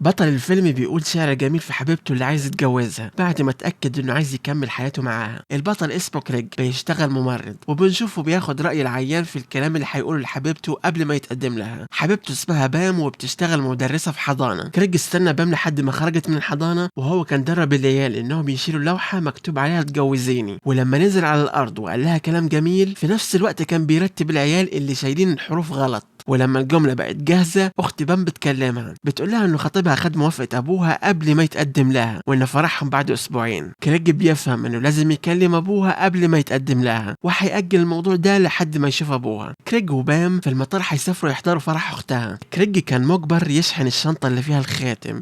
بطل الفيلم بيقول شعر جميل في حبيبته اللي عايز يتجوزها بعد ما اتأكد انه عايز يكمل حياته معاها. البطل اسمه كريج، بيشتغل ممرض وبنشوفه بياخد رأي العيان في الكلام اللي هيقوله لحبيبته قبل ما يتقدم لها. حبيبته اسمها بام وبتشتغل مدرسة في حضانة. كريج استنى بام لحد ما خرجت من الحضانة، وهو كان درب العيال انهم يشيلوا لوحة مكتوب عليها اتجوزيني، ولما نزل على الارض وقال لها كلام جميل في نفس الوقت كان بيرتب العيال اللي شايلين الحروف غلط. ولما الجملة بقت جاهزة اخت بام بتكلمها، بتقول لها انه خطيبها خد موافقة ابوها قبل ما يتقدم لها وان فرحهم بعد اسبوعين. كريج بيفهم انه لازم يكلم ابوها قبل ما يتقدم لها وهيأجل الموضوع ده لحد ما يشوف ابوها. كريج وبام في المطار هيسافروا يحضروا فرح اختها. كريج كان مجبر يشحن الشنطة اللي فيها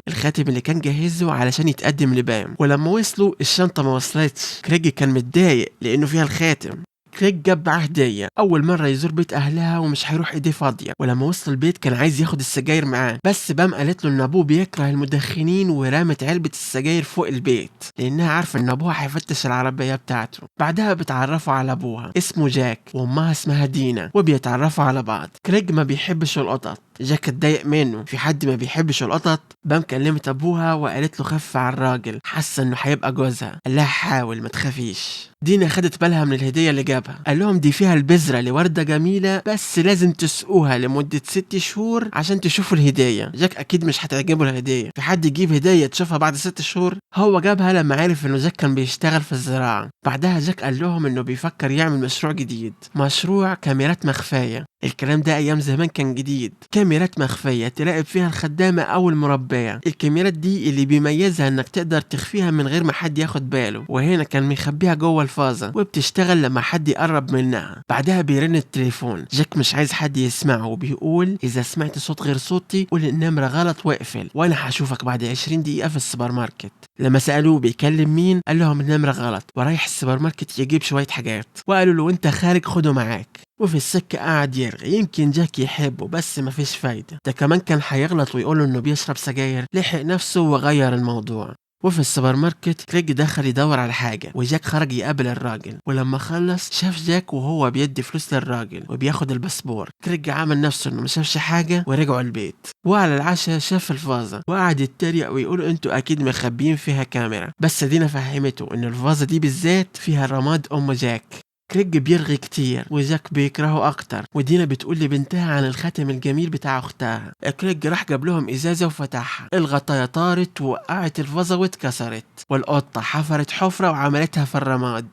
الخاتم اللي كان جهزه علشان يتقدم لبام، ولما وصلوا الشنطة ما وصلتش. كريج كان متضايق لانه فيها الخاتم. كريج جاب معاه هدية، أول مرة يزور بيت أهلها ومش هيروح إيديه فاضية، ولما وصل البيت كان عايز ياخد السجاير معاه، بس بام قالت له إن أبوه بيكره المدخنين ورمت علبة السجاير فوق البيت لأنها عارفة إن أبوها هيفتش العربية بتاعته. بعدها بتعرفوا على أبوها اسمه جاك وأمها اسمها دينا وبيتعرفوا على بعض. كريج ما بيحبش القطط، جاك اتضايق منه، في حد ما بيحبش القطط؟ بام كلمت ابوها وقالت له خف على الراجل، حاسه انه هيبقى جوزها. قال لها حاول ما تخافيش. دينا خدت بالها من الهديه اللي جابها، قال لهم دي فيها البذره لورده جميله بس لازم تسقوها لمده 6 شهور عشان تشوفوا الهديه. جاك اكيد مش هتعجبه الهديه، في حد يجيب هديه تشوفها بعد 6 شهور؟ هو جابها لما عرف انه جاك كان بيشتغل في الزراعه. بعدها جاك قال لهم انه بيفكر يعمل مشروع جديد، مشروع كاميرات مخفيه. الكلام ده ايام زمان كان جديد، كاميرات مخفية تراقب فيها الخدامة او المربية. الكاميرات دي اللي بيميزها انك تقدر تخفيها من غير ما حد ياخد باله، وهنا كان مخبيها جوه الفازة وبتشتغل لما حد يقرب منها. بعدها بيرن التليفون، جاك مش عايز حد يسمعه وبيقول اذا سمعت صوت غير صوتي قول النمرة غلط واقفل وانا هشوفك بعد 20 دقيقة في السوبر ماركت. لما سألوه بيكلم مين قال لهم النمرة غلط ورايح السوبر ماركت يجيب شوية حاجات، وقالوا له وانت خارج خده معاك. وفي السكة قاعد يرغي يمكن جاك يحبه بس مفيش فايدة، ده كمان كان هيغلط ويقوله انه بيشرب سجاير. لحق نفسه وغير الموضوع. وفي السوبر ماركت كريج دخل يدور على حاجة وجاك خرج يقابل الراجل، ولما خلص شاف جاك وهو بيدي فلوس للراجل وبياخد الباسبور. كريج عمل نفسه انه مشافش حاجة ورجعوا البيت. وعلى العشاء شاف الفازة وقعد يتريق ويقول انتوا اكيد مخبيين فيها كاميرا، بس دينا فهمته ان الفازة دي بالذات فيها رماد ام جاك. كريج بيرغي كتير وجاك بيكرهه اكتر، ودينا بتقول لبنتها عن الخاتم الجميل بتاع اختها. كريج راح جاب لهم ازازه وفتحها، الغطايه طارت ووقعت الفازه واتكسرت، والقطه حفرت حفره وعملتها في الرماد.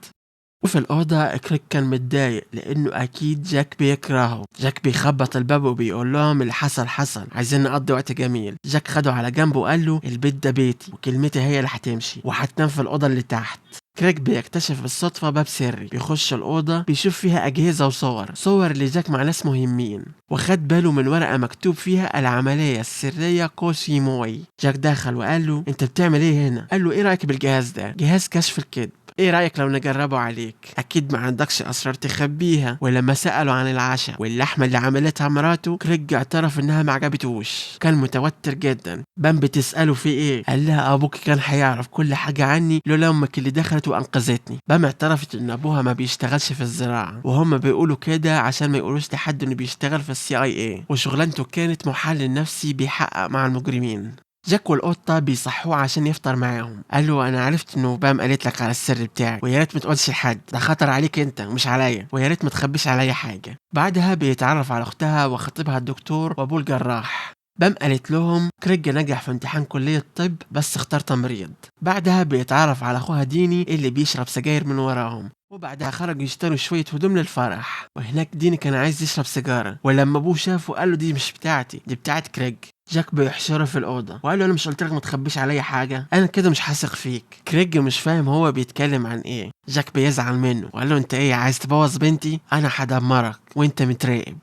وفي الأوضة كريك كان متضايق لأنه أكيد جاك بيكرهه. جاك بيخبط الباب وبيقول لهم اللي حصل عايزين نقضي وقت جميل. جاك خده على جنبه وقال له البيت ده بيتي وكلمتي هي اللي هتمشي وهتنام في الأوضة اللي تحت. كريك بيكتشف بالصدفة باب سري، بيخش الأوضة بيشوف فيها أجهزة وصور لجاك مع ناس مهمين، وخد باله من ورقة مكتوب فيها العملية السرية كوشيموي. جاك دخل وقال له انت بتعمل ايه هنا؟ قال له ايه رأيك بالجهاز ده؟ جهاز كشف الكذب، ايه رأيك لو نجربه عليك؟ اكيد ما عندكش اسرار تخبيها. ولما سألوا عن العشاء واللحمة اللي عملتها مراته، كريج اعترف انها ما عجبتهوش، كان متوتر جدا. بام بتسأله في ايه؟ قال لها ابوك كان هيعرف كل حاجة عني لولا امك اللي دخلت وانقذتني. بام اعترفت ان ابوها ما بيشتغلش في الزراعة، وهم بيقولوا كده عشان ما يقولوش لحد انه بيشتغل في CIA، وشغلانته كانت محلل نفسي بيحقق مع المجرمين. جاك والقطة بيصحوه عشان يفطر معاهم. قال له انا عرفت انه بام قالت لك على السر بتاعي، ويا ريت ما تقولش لحد، ده خطر عليك انت مش عليا، ويا ريت ما تخبيش عليا حاجة. بعدها بيتعرف على اختها وخطيبها الدكتور وابوه الجراح. بام قالت لهم كريج نجح في امتحان كلية الطب بس اختار تمريض. بعدها بيتعرف على اخوها ديني اللي بيشرب سجاير من وراهم. وبعدها خرجوا يشتروا شوية هدوم للفرح، وهناك ديني كان عايز يشرب سيجارة، ولما ابوه شافه قال له دي مش بتاعتي، دي بتاعت كريج. جاك بيحشره في الأوضة وقال له أنا مش قلت لك ما تخبيش عليا حاجة؟ أنا كده مش هثق فيك. كريج مش فاهم هو بيتكلم عن إيه. جاك بيزعل منه وقال له أنت إيه عايز تبوظ بنتي؟ أنا هدمرك وأنت متراقب.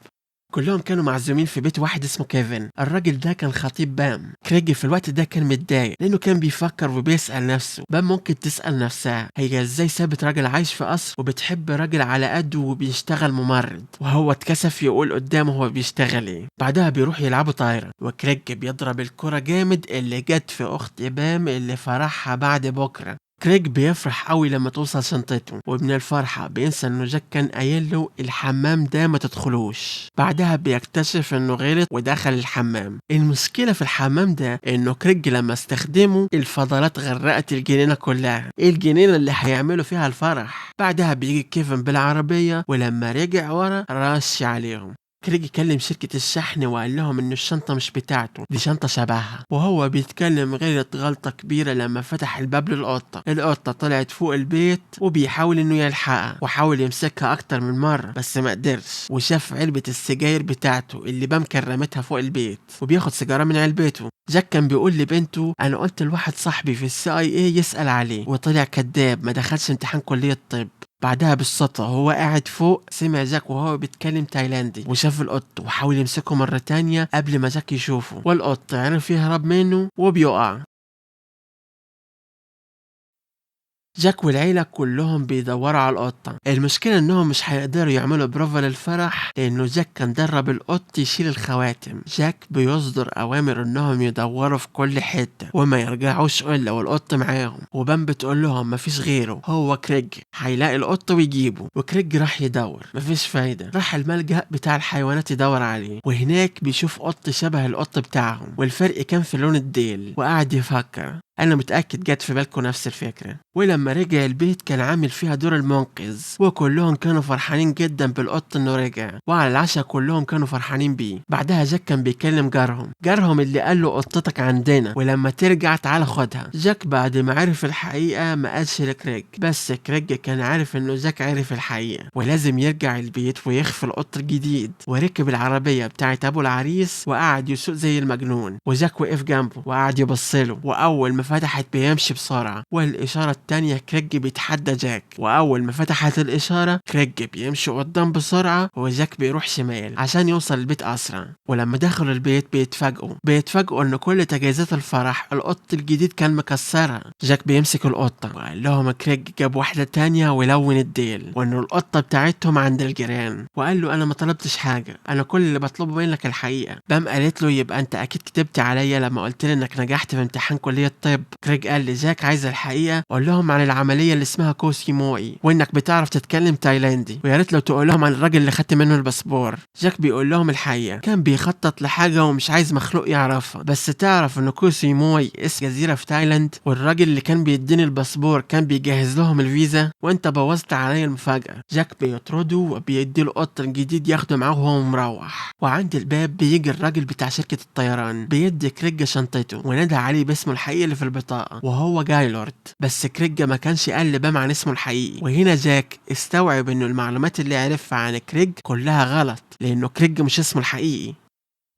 كلهم كانوا معزومين في بيت واحد اسمه كيفن. الراجل ده كان خطيب بام. كريج في الوقت ده كان متضايق لانه كان بيفكر وبيسأل نفسه، بام ممكن تسأل نفسها هي ازاي سابت راجل عايش في قصر وبتحب راجل على قده وبيشتغل ممرض، وهو اتكسف يقول قدامه هو بيشتغل ايه. بعدها بيروح يلعبوا طايرة وكريج بيضرب الكرة جامد اللي جت في اخت بام اللي فرحها بعد بكرة. كريج بيفرح قوي لما توصل شنطته، ومن الفرحة بينسى انه جاك كان قايل له الحمام ده ما تدخلوش. بعدها بيكتشف انه غلط ودخل الحمام. المشكلة في الحمام ده انه كريج لما استخدمه الفضلات غرقت الجنينة كلها، ايه الجنينة اللي هيعملوا فيها الفرح. بعدها بيجي كيفن بالعربية، ولما رجع ورا رش عليهم. كريج كلم شركة الشحن وقال لهم إن الشنطة مش بتاعته، دي شنطة شبهها. وهو بيتكلم غلط غلطة كبيرة لما فتح الباب للقطة. القطة طلعت فوق البيت وبيحاول إنه يلحقها، وحاول يمسكها أكتر من مرة بس ما قدرش. وشاف علبة السجاير بتاعته اللي بام كان رمتها فوق البيت، وبياخد سيجارة من علبته. جاك كان بيقول لبنته أنا قلت لواحد صاحبي في CIA يسأل عليه، وطلع كذاب ما دخلش امتحان كلية طب. بعدها بالصدفة وهو قاعد فوق سمع جاك وهو بيتكلم تايلاندي، وشاف القط وحاول يمسكه مرة تانية قبل ما جاك يشوفه، والقط عرف يهرب منه وبيقع. جاك والعيلة كلهم بيدوروا على القطة. المشكلة انهم مش هيقدروا يعملوا بروفا للفرح لانه جاك كان درب القط يشيل الخواتم. جاك بيصدر اوامر انهم يدوروا في كل حتة وما يرجعوش الا والقط معاهم، وبام بتقول لهم مفيش غيره هو كريج هيلاقي القط ويجيبه. وكريج راح يدور مفيش فايدة، راح الملجأ بتاع الحيوانات يدور عليه، وهناك بيشوف قط شبه القط بتاعهم والفرق كان في لون الديل. وقعد يفكر، انا متأكد جت في بالكم نفس الفكرة. ولما رجع البيت كان عامل فيها دور المنقذ، وكلهم كانوا فرحانين جدا بالقط انه رجع، وعلى العشاء كلهم كانوا فرحانين بيه. بعدها جاك كان بيكلم جارهم اللي قال له قطتك عندنا ولما ترجع تعال خدها. جاك بعد ما عرف الحقيقة ما قالش لكريج، بس كريج كان عارف انه جاك عرف الحقيقة ولازم يرجع البيت ويخفي القط الجديد. وركب العربية بتاعت ابو العريس وقعد يسوق زي المجنون، وجاك وقف جنبه وقعد يبصله. واول ما فتحت بيمشي بسرعة، والإشارة التانية كريج بيتحدى جاك، وأول ما فتحت الإشارة كريج بيمشي قدام بسرعة وجاك بيروح شمال عشان يوصل البيت أسرع. ولما دخلوا البيت بيتفاجئوا إن كل تجهيزات الفرح القط الجديد كان مكسرها. جاك بيمسك القطة وقال لهم كريج جاب واحدة تانية ولون الديل، وإنه القطة بتاعتهم عند الجيران. وقال له أنا ما طلبتش حاجة، أنا كل اللي بطلبه منك الحقيقة. بام قالت له يبقى أنت أكيد كتبت عليا لما قلت لي إنك نجحت في امتحان كلية طب. كريج قال لجاك عايز الحقيقة، قول لهم عن العملية اللي اسمها كوسي موي، وانك بتعرف تتكلم تايلاندي، ويا ريت لو تقول لهم عن الراجل اللي خدت منه الباسبور. جاك بيقول لهم الحقيقة، كان بيخطط لحاجة ومش عايز مخلوق يعرفها، بس تعرف ان كوسي موي اسم جزيرة في تايلاند، والراجل اللي كان بيديني الباسبور كان بيجهز لهم الفيزا، وانت بوظت عليا المفاجأة. جاك بيطرده وبيدي له قط جديد ياخده معاه وهو مروح. وعند الباب بيجي الراجل بتاع شركة الطيران، بيدي كريج شنطته ونادى عليه باسمه الحقيقي اللي في البطاقة وهو جايلورد، بس كريج ما كانش قال لبام عن اسمه الحقيقي. وهنا جاك استوعب انه المعلومات اللي عرفها عن كريج كلها غلط، لانه كريج مش اسمه الحقيقي.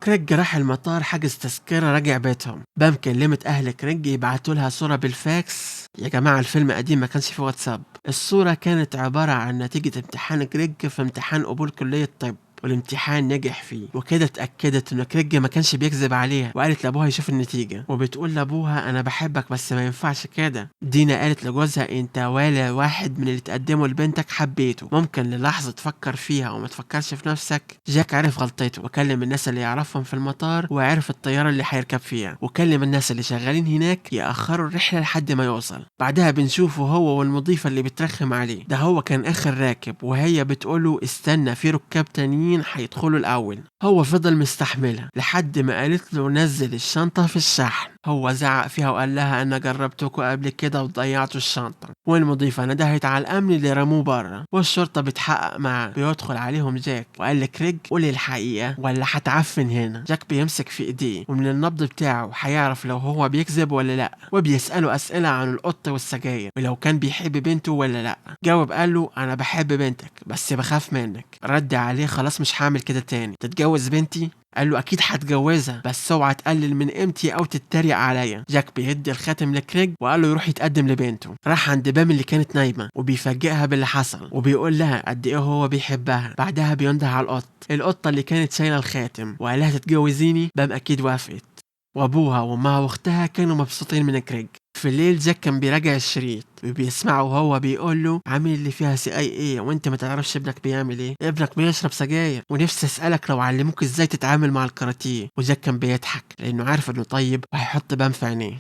كريج راح المطار حجز تذكرة رجع بيتهم. بام كلمت اهل كريج يبعتوا لها صورة بالفاكس. يا جماعة الفيلم قديم ما كانش فيه واتساب. الصورة كانت عبارة عن نتيجة امتحان كريج في امتحان قبول كلية طب، والامتحان نجح فيه. وكده اتأكدت ان كريج ما كانش بيكذب عليها، وقالت لابوها يشوف النتيجة، وبتقول لابوها انا بحبك بس ما ينفعش كده. دينا قالت لجوزها انت ولا واحد من اللي تقدمه لبنتك حبيته، ممكن للحظة تفكر فيها وما تفكرش في نفسك. جاك عرف غلطته وكلم الناس اللي يعرفهم في المطار، وعرف الطيارة اللي هيركب فيها، وكلم الناس اللي شغالين هناك يأخروا الرحلة لحد ما يوصل. بعدها بنشوفه هو والمضيفة اللي بترخم عليه، ده هو كان اخر راكب، وهي بتقوله استنى في ركاب تانيين هيدخلوا الاول. هو فضل مستحملها لحد ما قالت له نزل الشنطة في الشحن. هو زعق فيها وقال لها انا جربتكوا قبل كده وضيعتوا الشنطة. والمضيفة ندهت على الامن اللي رموه بره، والشرطة بتحقق معاه. بيدخل عليهم جاك وقال لكريج قولي الحقيقة ولا هتعفن هنا. جاك بيمسك في ايديه، ومن النبض بتاعه هيعرف لو هو بيكذب ولا لا. وبيسأله اسئلة عن القط والسجاير، ولو كان بيحب بنته ولا لا. جاوب قال له انا بحب بنتك بس بخاف منك. رد عليه خلاص مش هعمل كده تاني. تتجوز بنتي؟ قال له اكيد هتجوزها بس اوعى تقلل من قيمتي او تتريق عليا. جاك بيدي الخاتم لكريج وقال له يروح يتقدم لبنته. راح عند بام اللي كانت نايمه وبيفاجئها باللي حصل، وبيقول لها قد ايه هو بيحبها. بعدها بينده على القطه اللي كانت شايله الخاتم وقال لها تتجوزيني. بام اكيد وافقت، وابوها وامها واختها كانوا مبسوطين من كريج. في الليل جاك كان بيراجع الشريط وبيسمعه وهو بيقول له عامل اللي فيها CIA وانت ما تعرفش ابنك بيعمل ايه؟ ابنك بيشرب سجاير ونفسي اسالك لو علموك ازاي تتعامل مع الكاراتيه. وجاك كان بيضحك لانه عارف انه طيب وهيحط بام في عينيه.